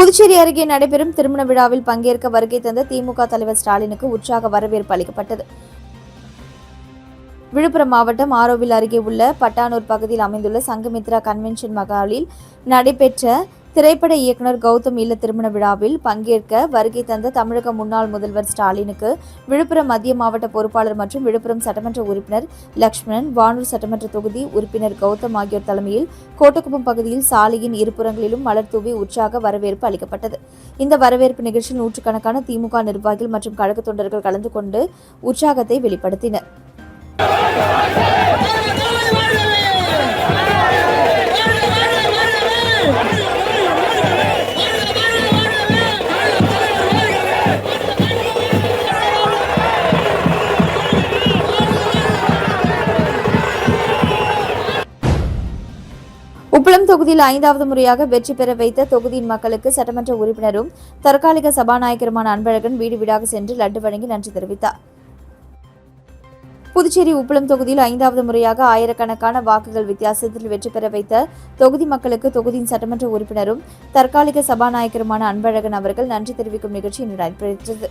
புதுச்சேரி அருகே நடைபெறும் திருமண விழாவில் பங்கேற்க வருகை தந்த திமுக தலைவர் ஸ்டாலினுக்கு உற்சாக வரவேற்பு அளிக்கப்பட்டது. விழுப்புரம் மாவட்டம் ஆரோவில் அருகே உள்ள பட்டானூர் பகுதியில் அமைந்துள்ள சங்கமித்ரா கன்வென்ஷன் மகாலில் நடைபெற்ற திரைப்பட இயக்குநர் கௌதம் இல்ல திருமண விழாவில் பங்கேற்க வருகை தந்த தமிழக முன்னாள் முதல்வர் ஸ்டாலினுக்கு விழுப்புரம் மத்திய மாவட்ட பொறுப்பாளர் மற்றும் விழுப்புரம் சட்டமன்ற உறுப்பினர் லட்சுமணன், வானூர் சட்டமன்ற தொகுதி உறுப்பினர் கௌதம் ஆகியோர் தலைமையில் கோட்டக்குப்பம் பகுதியில் சாலையின் இருபுறங்களிலும் மலர் தூவி உற்சாக வரவேற்பு அளிக்கப்பட்டது. இந்த வரவேற்பு நிகழ்ச்சியில் நூற்றுக்கணக்கான திமுக நிர்வாகிகள் மற்றும் கழக தொண்டர்கள் கலந்து கொண்டு உற்சாகத்தை வெளிப்படுத்தினர். உப்பளம் தொகுதியில் 5வது முறையாக வெற்றி பெற வைத்த தொகுதியின் மக்களுக்கு சட்டமன்ற உறுப்பினரும் தற்காலிக சபாநாயகருமான அன்பழகன் வீடு வீடாக சென்று லட்டு வழங்கி நன்றி தெரிவித்தார். புதுச்சேரி உப்பளம் தொகுதியில் 5வது முறையாக ஆயிரக்கணக்கான வாக்குகள் வித்தியாசத்தில் வெற்றி பெற வைத்த தொகுதி மக்களுக்கு தொகுதியின் சட்டமன்ற உறுப்பினரும் தற்காலிக சபாநாயகருமான அன்பழகன் அவர்கள் நன்றி தெரிவிக்கும் நிகழ்ச்சி இன்று நடைபெற்றது.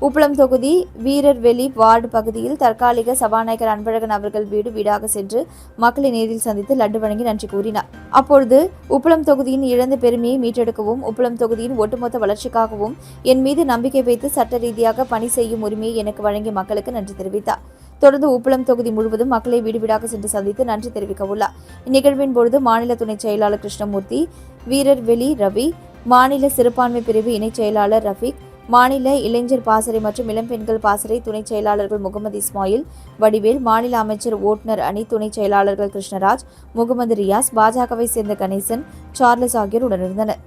உப்பளம் தொகுதி வீரர்வெளி வார்டு பகுதியில் தற்காலிக சபாநாயகர் அன்பழகன் அவர்கள் வீடு வீடாக சென்று மக்களை நேரில் சந்தித்து லட்டு வழங்கி நன்றி கூறினார். அப்பொழுது உப்பளம் தொகுதியின் இழந்த பெருமையை மீட்டெடுக்கவும், உப்பளம் தொகுதியின் ஒட்டுமொத்த வளர்ச்சிக்காகவும் என் மீது நம்பிக்கை வைத்து சட்ட ரீதியாக பணி செய்யும் உரிமையை எனக்கு வழங்கிய மக்களுக்கு நன்றி தெரிவித்தார். தொடர்ந்து உப்பளம் தொகுதி முழுவதும் மக்களை வீடு வீடாக சென்று சந்தித்து நன்றி தெரிவிக்க உள்ளார். இந்நிகழ்வின் பொழுது மாநில துணைச் செயலாளர் கிருஷ்ணமூர்த்தி, வீரர்வெளி ரவி, மாநில சிறுபான்மை பிரிவு இணைச் செயலாளர் ரஃபீக், மாநில இளைஞர் பாசறை மற்றும் இளம்பெண்கள் பாசறை துணைச் செயலாளர்கள் முகமது இஸ்மாயில், வடிவேல், மாநில அமைச்சர் ஓட்டுநர் அணி துணைச் செயலாளர்கள் கிருஷ்ணராஜ், முகமது ரியாஸ், பாஜகவை சேர்ந்த கணேசன், சார்லஸ் ஆகியோர் உடனிருந்தனர்.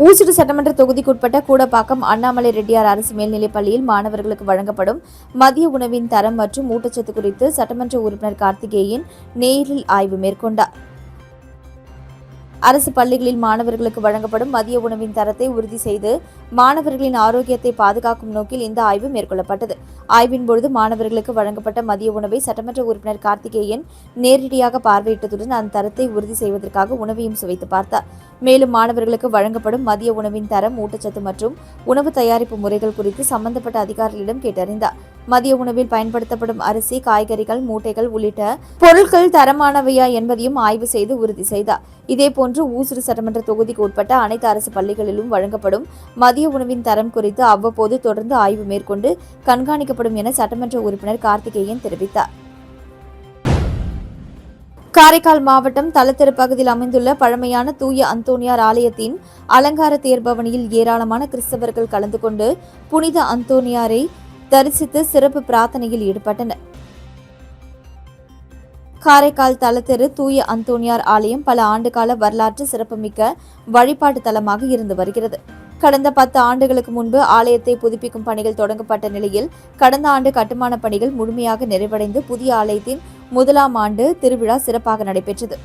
ஊசுடு சட்டமன்ற தொகுதிக்குட்பட்ட கூடப்பாக்கம் அண்ணாமலை ரெட்டியார் அரசு மேல்நிலைப் பள்ளியில் மாணவர்களுக்கு வழங்கப்படும் மதிய உணவின் தரம் மற்றும் ஊட்டச்சத்து குறித்து சட்டமன்ற உறுப்பினர் கார்த்திகேயன் நேரில் ஆய்வு மேற்கொண்டார். அரசு பள்ளிகளில் மாணவர்களுக்கு வழங்கப்படும் மதிய உணவின் தரத்தை உறுதி செய்து மாணவர்களின் ஆரோக்கியத்தை பாதுகாக்கும் நோக்கில் இந்த ஆய்வு மேற்கொள்ளப்பட்டது. ஆய்வின் பொழுது மாணவர்களுக்கு வழங்கப்பட்ட மதிய உணவை சட்டமன்ற உறுப்பினர் கார்த்திகேயன் நேரடியாக பார்வையிட்டதுடன் அந்த தரத்தை உறுதி செய்வதற்காக உணவையும் சுவைத்து பார்த்தார். மேலும் மாணவர்களுக்கு வழங்கப்படும் மதிய உணவின் தரம், ஊட்டச்சத்து மற்றும் உணவு தயாரிப்பு முறைகள் குறித்து சம்பந்தப்பட்ட அதிகாரிகளிடம் கேட்டறிந்தார். மதிய உணவில் பயன்படுத்தப்படும் அரிசி, காய்கறிகள், மூட்டைகள் உள்ளிட்ட பொருட்கள் தரமானவையா என்பதையும் ஆய்வு செய்து உறுதி செய்தார். இதேபோன்று ஊசுடு சட்டமன்ற தொகுதிக்கு உட்பட்ட அனைத்து அரசு பள்ளிகளிலும் வழங்கப்படும் மதிய உணவின் தரம் குறித்து அவ்வப்போது தொடர்ந்து ஆய்வு மேற்கொண்டு கண்காணிக்கப்படும் என சட்டமன்ற உறுப்பினர் கார்த்திகேயன் தெரிவித்தார். காரைக்கால் மாவட்டம் தலத்தெரு பகுதியில் அமைந்துள்ள பழமையான தூய அந்தோனியார் ஆலயத்தின் அலங்கார தேர்பவனியில் ஏராளமான கிறிஸ்தவர்கள் கலந்து கொண்டு புனித அந்தோனியாரை தரிசித்து சிறப்பு பிரார்த்தனையில் ஈடுபட்டனர். காரைக்கால் தலத்தெரு தூய அந்தோனியார் ஆலயம் பல ஆண்டுகால வரலாற்று சிறப்புமிக்க வழிபாட்டு தலமாக இருந்து வருகிறது. கடந்த 10 ஆண்டுகளுக்கு முன்பு ஆலயத்தை புதுப்பிக்கும் பணிகள் தொடங்கப்பட்ட நிலையில் கடந்த ஆண்டு கட்டுமான பணிகள் முழுமையாக நிறைவடைந்து புதிய ஆலயத்தின் 1ஆம் ஆண்டு திருவிழா சிறப்பாக நடைபெற்றது.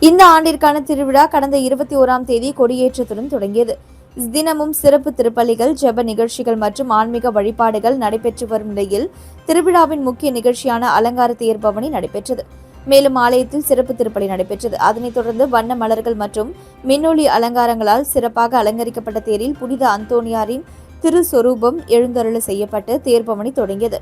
இந்த ஆண்டிற்கான திருவிழா கடந்த 21ஆம் தேதி கொடியேற்றத்துடன் தொடங்கியது. தினமும் சிறப்பு திருப்பலிகள், ஜெப நிகழ்ச்சிகள் மற்றும் ஆன்மீக வழிபாடுகள் நடைபெற்று வரும் நிலையில் திருவிழாவின் முக்கிய நிகழ்ச்சியான அலங்கார தேர்பவனி நடைபெற்றது. மேலும் ஆலயத்தில் சிறப்பு திருப்பலி நடைபெற்றது. அதனைத் தொடர்ந்து வண்ண மலர்கள் மற்றும் மின்னொளி அலங்காரங்களால் சிறப்பாக அலங்கரிக்கப்பட்ட தேரில் புனித அந்தோனியாரின் திருஸ்வரூபம் எழுந்தருள செய்யப்பட்டு தேர்பவனி தொடங்கியது.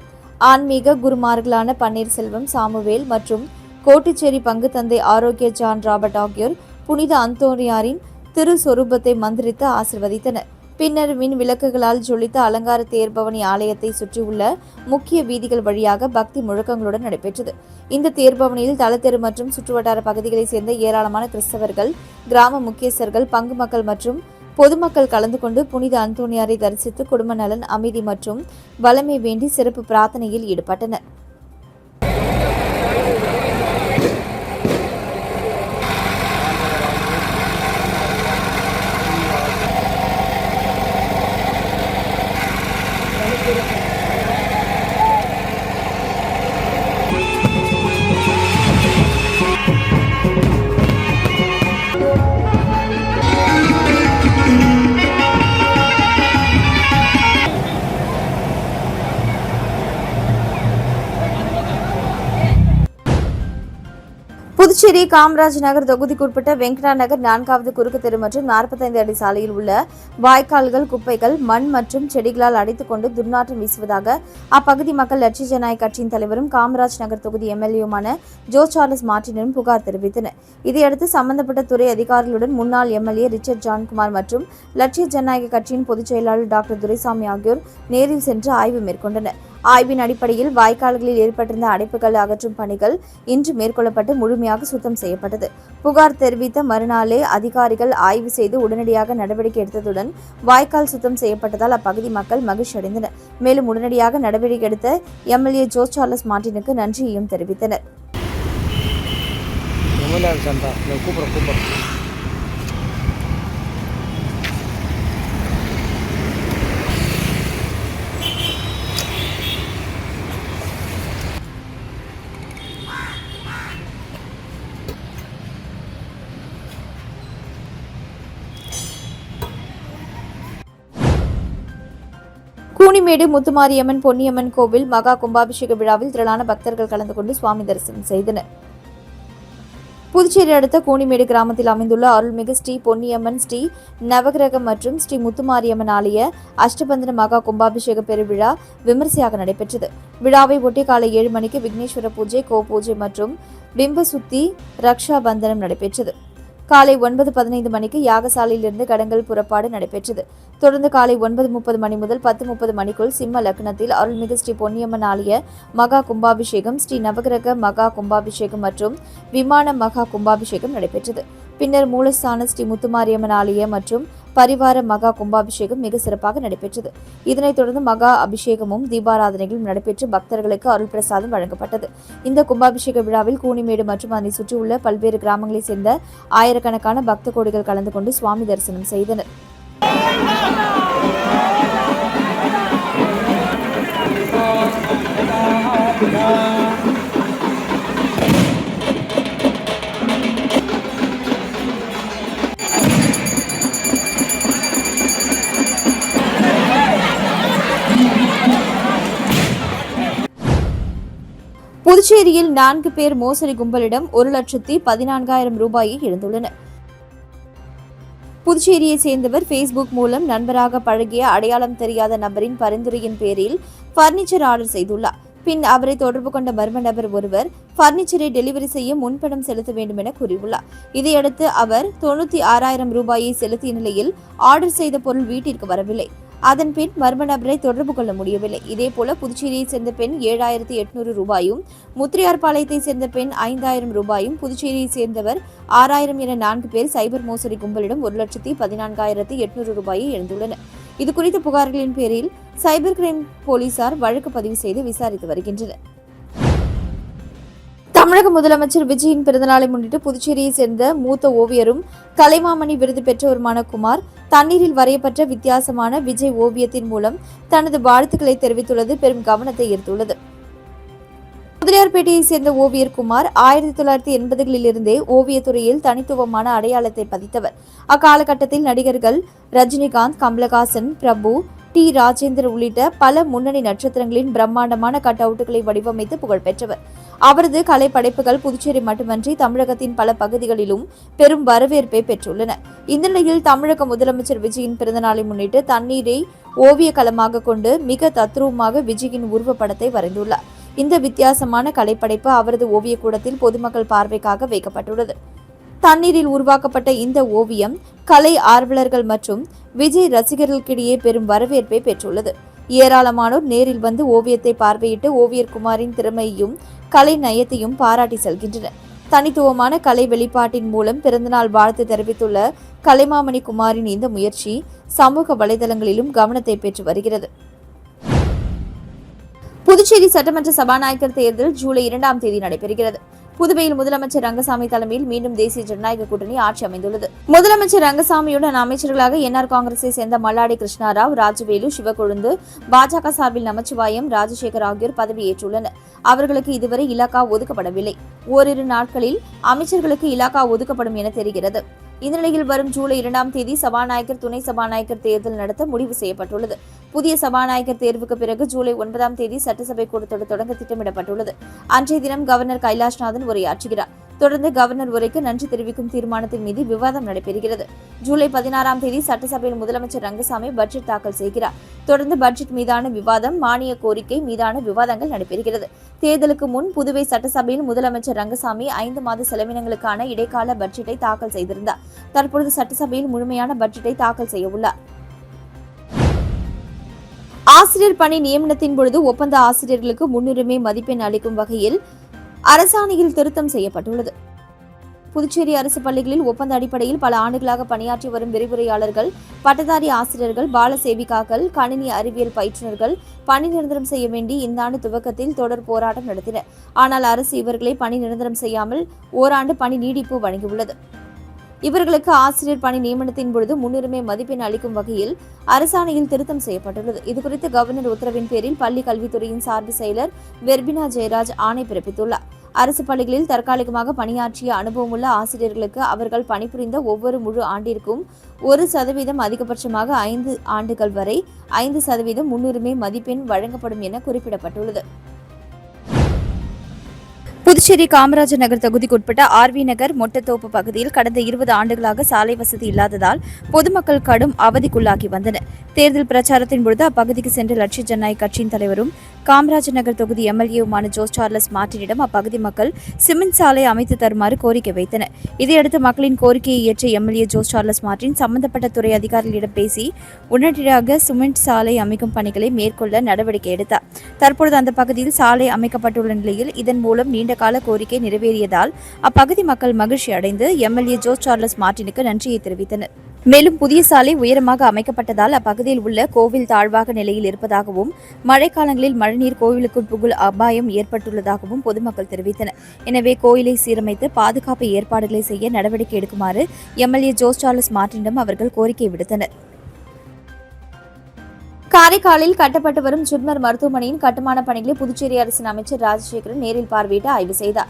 ஆன்மீக குருமார்களான பன்னீர்செல்வம், சாமுவேல் மற்றும் கோட்டுச்சேரி பங்கு தந்தை ஆரோக்கிய ஜான் ராபர்ட் ஆகியோர் புனித அந்தோனியாரின் திருஸ்வரூபத்தை மந்திரித்து ஆசிர்வதித்தனர். பின்னர் மின் விளக்குகளால் ஜொலித்த அலங்கார தேர்பவனி ஆலயத்தை சுற்றியுள்ள முக்கிய வீதிகள் வழியாக பக்தி முழக்கங்களுடன் நடைபெற்றது. இந்த தேர்பவனியில் தலத்தெரு மற்றும் சுற்றுவட்டார பகுதிகளைச் சேர்ந்த ஏராளமான கிறிஸ்தவர்கள், கிராம முக்கியஸ்தர்கள், பங்கு மக்கள் மற்றும் பொதுமக்கள் கலந்து கொண்டு புனித அந்தோனியாரை தரிசித்து குடும்ப நலன், அமைதி மற்றும் வளமை வேண்டி சிறப்பு பிரார்த்தனையில் ஈடுபட்டனர். புதுச்சேரி காமராஜ் நகர் தொகுதிக்குட்பட்ட வெங்கடா நகர் 4வது குறுக்கு தெரு மற்றும் 45 அடி சாலையில் உள்ள வாய்க்கால்கள் குப்பைகள் மண் மற்றும் செடிகளால் அடைத்துக் கொண்டு துர்நாற்றம் வீசுவதாக அப்பகுதி மக்கள் லட்சிய ஜனநாயக கட்சியின் தலைவரும் காமராஜ் நகர் தொகுதி எம்எல்ஏயுமான ஜோ சார்லஸ் மார்டினும் புகார் தெரிவித்தனர். இதையடுத்து சம்பந்தப்பட்ட துறை அதிகாரிகளுடன் முன்னாள் எம்எல்ஏ ரிச்சர்ட் ஜான்குமார் மற்றும் லட்சிய ஜனநாயக கட்சியின் பொதுச் செயலாளர் டாக்டர் துரைசாமி ஆகியோர் நேரில் சென்று ஆய்வு மேற்கொண்டனர். ஆய்வின் அடிப்படையில் வாய்க்கால்களில் ஏற்பட்டிருந்த அடைப்புகள் அகற்றும் பணிகள் இன்று மேற்கொள்ளப்பட்டு முழுமையாக சுத்தம் செய்யப்பட்டது. புகார் தெரிவித்த மறுநாளே அதிகாரிகள் ஆய்வு செய்து உடனடியாக நடவடிக்கை எடுத்ததுடன் வாய்க்கால் சுத்தம் செய்யப்பட்டதால் அப்பகுதி மக்கள் மகிழ்ச்சி அடைந்தனர். மேலும் உடனடியாக நடவடிக்கை எடுத்த எம்எல்ஏ ஜோ சார்லஸ் மார்டினுக்கு நன்றியையும் தெரிவித்தனர். கூனிமேடு முத்துமாரியம்மன் பொன்னியம்மன் கோவில் மகா கும்பாபிஷேக விழாவில் திரளான பக்தர்கள் கலந்து கொண்டு சுவாமி தரிசனம் செய்தனர். புதுச்சேரி அடுத்த கூனிமேடு கிராமத்தில் அமைந்துள்ள அருள்மிகு ஸ்ரீ பொன்னியம்மன், ஸ்ரீ நவகிரகம் மற்றும் ஸ்ரீ முத்துமாரியம்மன் ஆலய அஷ்டபந்தன மகா கும்பாபிஷேக பெருவிழா விமரிசையாக நடைபெற்றது. விழாவை ஒட்டி காலை 7 மணிக்கு விக்னேஸ்வர பூஜை, கோ பூஜை மற்றும் பிம்ப சுத்தி ரக்ஷா பந்தனம் நடைபெற்றது. காலை 9:15 மணிக்கு யாகசாலையிலிருந்து கடங்கள் புறப்பாடு நடைபெற்றது. தொடர்ந்து காலை 9:30 மணி முதல் 10:30 மணிக்குள் சிம்ம லக்னத்தில் அருள்மிகு ஸ்ரீ பொன்னியம்மன் ஆலய மகா கும்பாபிஷேகம், ஸ்ரீ நவகிரக மகா கும்பாபிஷேகம் மற்றும் விமான மகா கும்பாபிஷேகம் நடைபெற்றது. பின்னர் மூலஸ்தான ஸ்ரீ முத்துமாரியம்மன் ஆலய மற்றும் பரிவார மகா கும்பாபிஷேகம் மிக சிறப்பாக நடைபெற்றது. இதனைத் தொடர்ந்து மகா அபிஷேகமும் தீபாராதனைகளும் நடைபெற்று பக்தர்களுக்கு அருள் பிரசாதம் வழங்கப்பட்டது. இந்த கும்பாபிஷேக விழாவில் கூனிமேடு மற்றும் அதை சுற்றியுள்ள பல்வேறு கிராமங்களைச் சேர்ந்த ஆயிரக்கணக்கான பக்த கோடிகள் கலந்து கொண்டு சுவாமி தரிசனம் செய்தனர். புதுச்சேரியில் 4 பேர் மோசடி கும்பலிடம் 1,14,000 ரூபாயை இழந்துள்ளனர். புதுச்சேரியை சேர்ந்தவர் ஃபேஸ்புக் மூலம் நண்பராக பழகிய அடையாளம் தெரியாத நபரின் பரிந்துரையின் பேரில் பர்னிச்சர் ஆர்டர் செய்துள்ளார். பின் அவரை தொடர்பு கொண்ட மர்ம நபர் ஒருவர் பர்னிச்சரை டெலிவரி செய்ய முன்பணம் செலுத்த வேண்டும் என கூறியுள்ளார். இதையடுத்து அவர் 96,000 ரூபாயை செலுத்திய நிலையில் ஆர்டர் செய்த பொருள் வீட்டிற்கு வரவில்லை. அதன் பின் மர்ம நபரை தொடர்பு கொள்ள முடியவில்லை. இதேபோல புதுச்சேரியை சேர்ந்த பெண் 7,800 ரூபாயும், முத்திரையார்பாளையத்தை சேர்ந்த பெண் 5,000 ரூபாயும், புதுச்சேரியை சேர்ந்தவர் 6,000 என 4 பேர் சைபர் மோசடி கும்பலிடம் 1,14,800 ரூபாயை இழந்துள்ளனர். இதுகுறித்த புகார்களின் பேரில் சைபர் கிரைம் போலீசார் வழக்கு பதிவு செய்து விசாரித்து வருகின்றனர். தமிழக முதலமைச்சர் விஜயின் பிறந்தநாளை முன்னிட்டு புதுச்சேரியை சேர்ந்த மூத்த ஓவியரும் கலைமாமணி விருது பெற்றவருமான குமார் தண்ணீரில் வரையப்பட்ட வித்தியாசமான விஜய் ஓவியத்தின் மூலம் தனது வாழ்த்துக்களை தெரிவித்துள்ளது பெரும் கவனத்தை ஈர்த்துள்ளது. முதலியார்பேட்டையை சேர்ந்த ஓவியர் குமார் 1980களிலிருந்தே ஓவியத்துறையில் தனித்துவமான அடையாளத்தை பதித்தவர். அக்காலகட்டத்தில் நடிகர்கள் ரஜினிகாந்த், கமலஹாசன், பிரபு, டி. ராஜேந்தர் உள்ளிட்ட பல முன்னணி நட்சத்திரங்களின் பிரம்மாண்டமான கட் அவுட்டுகளை வடிவமைத்து புகழ்பெற்றவர். அவரது கலை படைப்புகள் புதுச்சேரி மட்டுமன்றி தமிழகத்தின் பல பகுதிகளிலும் பெரும் வரவேற்பை பெற்றுள்ளன. இந்த நிலையில் தமிழக முதலமைச்சர் விஜயின் பிறந்தநாளை முன்னிட்டு தண்ணீரை ஓவிய களமாக கொண்டு மிக தத்ரூபமாக விஜயின் உருவப்படத்தை வரைந்துள்ளார். இந்த வித்தியாசமான கலைப்படைப்பு அவரது ஓவியக்கூடத்தில் பொதுமக்கள் பார்வைக்காக வைக்கப்பட்டுள்ளது. தண்ணீரில் உருவாக்கப்பட்ட இந்த ஓவியம் கலை ஆர்வலர்கள் மற்றும் விஜய் ரசிகர்களுக்கிடையே பெரும் வரவேற்பை பெற்றுள்ளது. ஏராளமானோர் நேரில் வந்து ஓவியத்தை பார்வையிட்டு ஓவியர் குமாரின் திறமையையும் கலை நயத்தையும் பாராட்டி செல்கின்றனர். தனித்துவமான கலை வெளிப்பாட்டின் மூலம் பிறந்தநாள் வாழ்த்து தெரிவித்துள்ள கலைமாமணி குமாரின் இந்த முயற்சி சமூக வலைதளங்களிலும் கவனத்தை பெற்று வருகிறது. புதுச்சேரி சட்டமன்ற சபாநாயகர் தேர்தல் ஜூலை 2ஆம் தேதி நடைபெறுகிறது. புதுவையில் முதலமைச்சர் ரங்கசாமி தலைமையில் மீண்டும் தேசிய ஜனநாயக கூட்டணி ஆட்சி அமைந்துள்ளது. முதலமைச்சர் ரங்கசாமியுடன் அமைச்சர்களாக என்ஆர் காங்கிரஸை சேர்ந்த மல்லாடி கிருஷ்ணாராவ், ராஜவேலு, சிவக்கொழுந்து, பாஜக சார்பில் நமச்சிவாயம், ராஜசேகர் ஆகியோர் பதவியேற்றுள்ளனர். அவர்களுக்கு இதுவரை இலாக்கா ஒதுக்கப்படவில்லை. ஓரிரு நாட்களில் அமைச்சர்களுக்கு இலாக்கா ஒதுக்கப்படும் என தெரிகிறது. இந்த நிலையில் வரும் ஜூலை 2ஆம் தேதி சபாநாயகர், துணை சபாநாயகர் தேர்தல் நடத்த முடிவு செய்யப்பட்டுள்ளது. புதிய சபாநாயகர் தேர்வுக்கு பிறகு ஜூலை 9ஆம் தேதி சட்டசபை கூட்டத்தொடர் தொடங்க திட்டமிடப்பட்டுள்ளது. அன்றைய தினம் கவர்னர் கைலாஷ்நாதன் உரையாற்றுகிறார். தொடர்ந்து கவர்னர் உரைக்கு நன்றி தெரிவிக்கும் தீர்மானத்தின் மீது விவாதம் நடைபெறுகிறது. ஜூலை 16ஆம் தேதி சட்டசபையில் முதலமைச்சர் ரங்கசாமி பட்ஜெட் தாக்கல் செய்கிறார். தொடர்ந்து பட்ஜெட் மீதான விவாதம், மானிய கோரிக்கை மீதான விவாதங்கள் நடைபெறுகிறது. தேர்தலுக்கு முன் புதுவை சட்டசபையில் முதலமைச்சர் ரங்கசாமி 5 மாத செலவினங்களுக்கான இடைக்கால பட்ஜெட்டை தாக்கல் செய்திருந்தார். தற்பொழுது சட்டசபையில் முழுமையான பட்ஜெட்டை தாக்கல் செய்ய உள்ளார். ஆசிரியர் பணி நியமனத்தின் பொழுது ஒப்பந்த ஆசிரியர்களுக்கு முன்னுரிமை மதிப்பெண் அளிக்கும் வகையில் அரசாணையில் திருத்தம் செய்யப்பட்டுள்ளது. புதுச்சேரி அரசு பள்ளிகளில் ஒப்பந்த அடிப்படையில் பல ஆண்டுகளாக பணியாற்றி வரும் விரிவுரையாளர்கள், பட்டதாரி ஆசிரியர்கள், பால சேவிகாக்கள், கணினி அறிவியல் பயிற்றுநர்கள் பணி நிரந்தரம் செய்ய வேண்டி இந்த ஆண்டு துவக்கத்தில் தொடர் போராட்டம் நடத்தினர். ஆனால் அரசு இவர்களை பணி நிரந்தரம் செய்யாமல் ஓராண்டு பணி நீடிப்பு வழங்கியுள்ளது. இவர்களுக்கு ஆசிரியர் பணி நியமனத்தின் பொழுது முன்னுரிமை மதிப்பெண் அளிக்கும் வகையில் அரசாணையில் திருத்தம் செய்யப்பட்டுள்ளது. இதுகுறித்து கவர்னர் உத்தரவின் பேரில் பள்ளி கல்வித்துறையின் சார்பு செயலர் வெர்பினா ஜெயராஜ் ஆணை பிறப்பித்துள்ளார். அரசு பள்ளிகளில் தற்காலிகமாக பணியாற்றிய அனுபவமுள்ள ஆசிரியர்களுக்கு அவர்கள் பணிபுரிந்த ஒவ்வொரு முழு ஆண்டிற்கும் 1% அதிகபட்சமாக 5 ஆண்டுகள் வரை 5% முன்னுரிமை மதிப்பெண் வழங்கப்படும் என குறிப்பிடப்பட்டுள்ளது. புதுச்சேரி காமராஜர் நகர் தொகுதிக்குட்பட்ட ஆர்வி நகர் மொட்டத்தோப்பு பகுதியில் கடந்த 20 ஆண்டுகளாக சாலை வசதி இல்லாததால் பொதுமக்கள் கடும் அவதிக்குள்ளாகி வந்தனர். தேர்தல் பிரச்சாரத்தின் பொழுது அப்பகுதிக்கு சென்ற லட்சிய ஜனநாயக கட்சியின் தலைவரும் காமராஜர் நகர் தொகுதி எம்எல்ஏவுமான ஜோஸ் சார்லஸ் மார்ட்டினிடம் அப்பகுதி மக்கள் சிமெண்ட் சாலை அமைத்து தருமாறு கோரிக்கை வைத்தனர். இதையடுத்து மக்களின் கோரிக்கையை ஏற்ற எம்எல்ஏ ஜோஸ் சார்லஸ் மார்ட்டின் சம்பந்தப்பட்ட துறை அதிகாரிகளிடம் பேசி உடனடியாக சிமெண்ட் சாலை அமைக்கும் பணிகளை மேற்கொள்ள நடவடிக்கை எடுத்தார். தற்பொழுது அந்த பகுதியில் சாலை அமைக்கப்பட்டுள்ள நிலையில் இதன் மூலம் நீண்டகால கோரிக்கை நிறைவேறியதால் அப்பகுதி மக்கள் மகிழ்ச்சி அடைந்து எம்எல்ஏ ஜோஸ் சார்லஸ் மார்ட்டினுக்கு நன்றியை தெரிவித்தனர். மேலும் புதிய சாலை உயரமாக அமைக்கப்பட்டதால் அப்பகுதியில் உள்ள கோவில் தாழ்வாக நிலையில் இருப்பதாகவும் மழைக்காலங்களில் மழைநீர் கோவிலுக்குள் புகுல் அபாயம் ஏற்பட்டுள்ளதாகவும் பொதுமக்கள் தெரிவித்தனர். எனவே கோயிலை சீரமைத்து பாதுகாப்பு ஏற்பாடுகளை செய்ய நடவடிக்கை எடுக்குமாறு எம்எல்ஏ ஜோஸ் சார்லஸ் மார்ட்டினிடம் அவர்கள் கோரிக்கை விடுத்தனர். காரைக்காலில் கட்டப்பட்டு வரும் ஜிப்மர் மருத்துவமனையின் கட்டுமான பணிகளை புதுச்சேரி அரசின் அமைச்சர் ராஜசேகரன் நேரில் பார்வையிட்டு ஆய்வு செய்தார்.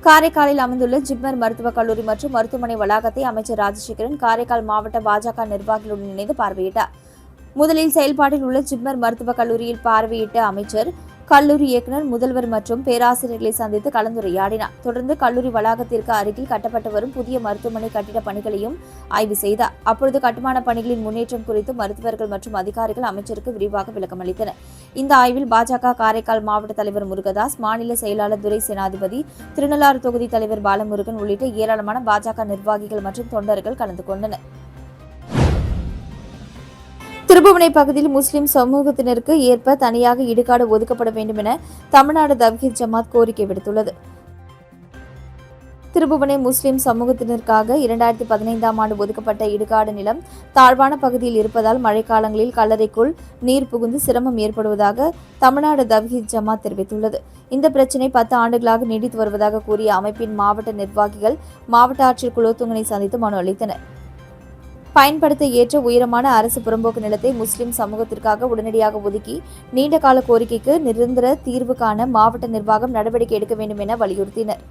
காரைக்காலில் அமைந்துள்ள ஜிப்மர் மருத்துவக் கல்லூரி மற்றும் மருத்துவமனை வளாகத்தை அமைச்சர் ராஜசேகரன் காரைக்கால் மாவட்ட பாஜக நிர்வாகிகளுடன் இணைந்து பார்வையிட்டார். முதலில் செயல்பாட்டில் உள்ள ஜிப்மர் மருத்துவக் கல்லூரியில் பார்வையிட்ட அமைச்சர் கல்லூரி இயக்குநர், முதல்வர் மற்றும் பேராசிரியர்களை சந்தித்து கலந்துரையாடினார். தொடர்ந்து கல்லூரி வளாகத்திற்கு அருகில் கட்டப்பட்டு வரும் புதிய மருத்துவமனை கட்டிட பணிகளையும் ஆய்வு செய்தார். அப்பொழுது கட்டுமான பணிகளின் முன்னேற்றம் குறித்து மருத்துவர்கள் மற்றும் அதிகாரிகள் அமைச்சருக்கு விரிவாக விளக்கம் அளித்தனர். இந்த ஆய்வில் பாஜக காரைக்கால் மாவட்ட தலைவர் முருகதாஸ், மாநில செயலாளர் துரை சேனாதிபதி, திருநள்ளாறு தொகுதி தலைவர் பாலமுருகன் உள்ளிட்ட ஏராளமான பாஜக நிர்வாகிகள் மற்றும் தொண்டர்கள் கலந்து கொண்டனர். திருபுவனை பகுதியில் முஸ்லிம் சமூகத்தினருக்கு ஏற்ப தனியாக இடுகாடு ஒதுக்கப்பட வேண்டும் என தமிழ்நாடு தவ்ஹீத் ஜமாத் கோரிக்கை விடுத்துள்ளது. திருபுவனை முஸ்லிம் சமூகத்தினருக்காக 2015ஆம் ஆண்டு ஒதுக்கப்பட்ட இடுகாடு நிலம் தாழ்வான பகுதியில் இருப்பதால் மழைக்காலங்களில் கல்லறைக்குள் நீர் புகுந்து சிரமம் ஏற்படுவதாக தமிழ்நாடு தவ்ஹீத் ஜமாத் தெரிவித்துள்ளது. இந்த பிரச்சினை 10 ஆண்டுகளாக நீடித்து வருவதாக கூறிய அமைப்பின் மாவட்ட நிர்வாகிகள் மாவட்ட ஆட்சியர் குலோத்துங்கனை சந்தித்து மனு அளித்தனர். பயன்படுத்த ஏற்ற உயரமான அரசு புறம்போக்கு நிலத்தை முஸ்லிம் சமூகத்திற்காக உடனடியாக ஒதுக்கி நீண்டகால கோரிக்கைக்கு நிரந்தர தீர்வு காண மாவட்ட நிர்வாகம் நடவடிக்கை எடுக்க வேண்டும் என வலியுறுத்தினர்.